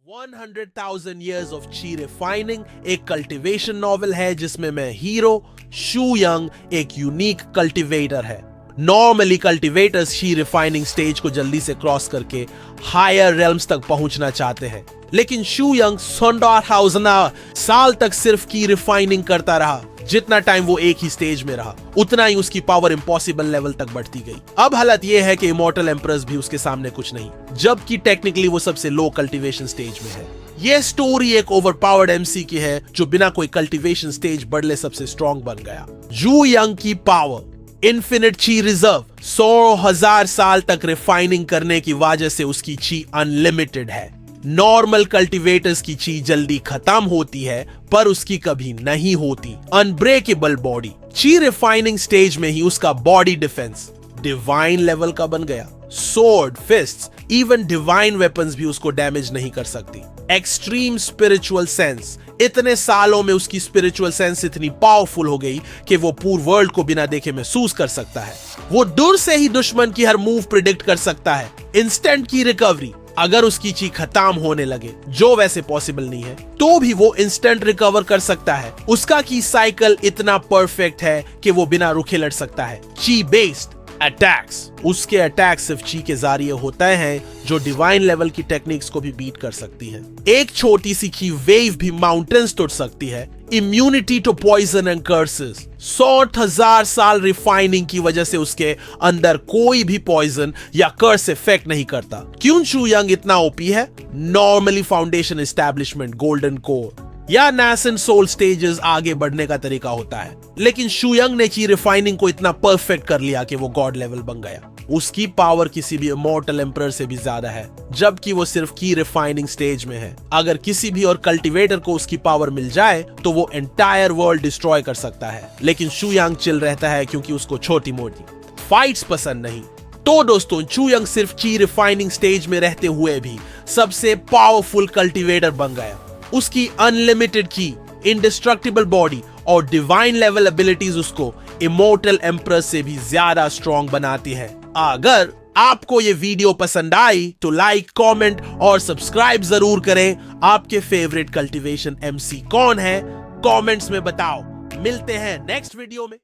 100,000 Years of Chi Refining एक cultivation novel है जिसमें मैं हीरो शू यंग एक यूनिक कल्टीवेटर है। Normally cultivators she refining stage को जल्दी से क्रॉस करके हायर रेल्म्स तक पहुंचना चाहते हैं, लेकिन शू यंग 100,000 साल तक सिर्फ की रिफाइनिंग करता रहा। जितना टाइम वो एक ही स्टेज में रहा उतना ही उसकी पावर इम्पॉसिबल लेवल तक बढ़ती गई। अब हालत ये है कि इमॉर्टल एम्परर्स भी उसके सामने कुछ नहीं, जबकि टेक्निकली वो सबसे लो कल्टीवेशन स्टेज में है। ये स्टोरी एक ओवरपावर्ड एमसी की है जो बिना कोई कल्टीवेशन स्टेज बढ़ले सबसे स्ट्रॉन्ग बन गया। शू यंग की पावर इन्फिनिट ची रिजर्व 100,000 साल तक रिफाइनिंग करने की वजह से उसकी ची अनलिमिटेड है। नॉर्मल कल्टीवेटर्स की ची जल्दी खत्म होती है पर उसकी कभी नहीं होती। अनब्रेकेबल बॉडी ची रिफाइनिंग स्टेज में ही उसका बॉडी डिफेंस डिवाइन लेवल का बन गया। स्वॉर्ड, फिस्ट्स, इवन डिवाइन वेपन्स भी उसको डैमेज नहीं कर सकती। एक्सट्रीम स्पिरिचुअल सेंस इतने सालों में उसकी स्पिरिचुअल सेंस इतनी पावरफुल हो गई कि वो पूरे वर्ल्ड को बिना देखे महसूस कर सकता है। वो दूर से ही दुश्मन की हर मूव प्रिडिक्ट कर सकता है। इंस्टेंट की रिकवरी अगर उसकी ची खत्म होने लगे, जो वैसे पॉसिबल नहीं है, तो भी वो इंस्टेंट रिकवर कर सकता है। उसका की साइकिल इतना परफेक्ट है कि वो बिना रुके लड़ सकता है। ची बेस्ड अटैक्स उसके अटैक सिर्फ ची के जरिए होते हैं जो डिवाइन लेवल की टेक्निक्स को भी बीट कर सकती है। एक छोटी सी की वेव भी माउंटेन्स तोड़ सकती है। Immunity to poison and curses 100,000 साल रिफाइनिंग की वजह से उसके अंदर कोई भी पॉइजन या कर्स इफेक्ट नहीं करता। क्यों शू यंग इतना ओपी है? Normally foundation establishment, golden core या नैसेंट सोल स्टेजेस आगे बढ़ने का तरीका होता है, लेकिन शू यंग ने ची रिफाइनिंग को इतना परफेक्ट कर लिया कि वो गॉड लेवल बन गया। उसकी पावर किसी भी इमॉर्टल एम्परर से भी ज्यादा है, जबकि वो सिर्फ की रिफाइनिंग स्टेज में है। अगर किसी भी और कल्टीवेटर को उसकी पावर मिल जाए तो वो एंटायर वर्ल्ड डिस्ट्रॉय कर सकता है, लेकिन शू यंग चिल रहता है क्योंकि उसको छोटी मोटी फाइट्स पसंद नहीं। तो दोस्तों, शू यंग सिर्फ की रिफाइनिंग स्टेज में रहते हुए भी सबसे पावरफुल कल्टीवेटर बन गया। उसकी अनलिमिटेड की, इंडिस्ट्रक्टिबल बॉडी और डिवाइन लेवल एबिलिटीज उसको इमॉर्टल एम्परर से भी ज्यादा स्ट्रॉन्ग बनाती है। अगर आपको ये वीडियो पसंद आई तो लाइक, कमेंट और सब्सक्राइब जरूर करें। आपके फेवरेट कल्टीवेशन एमसी कौन है? कमेंट्स में बताओ। मिलते हैं नेक्स्ट वीडियो में।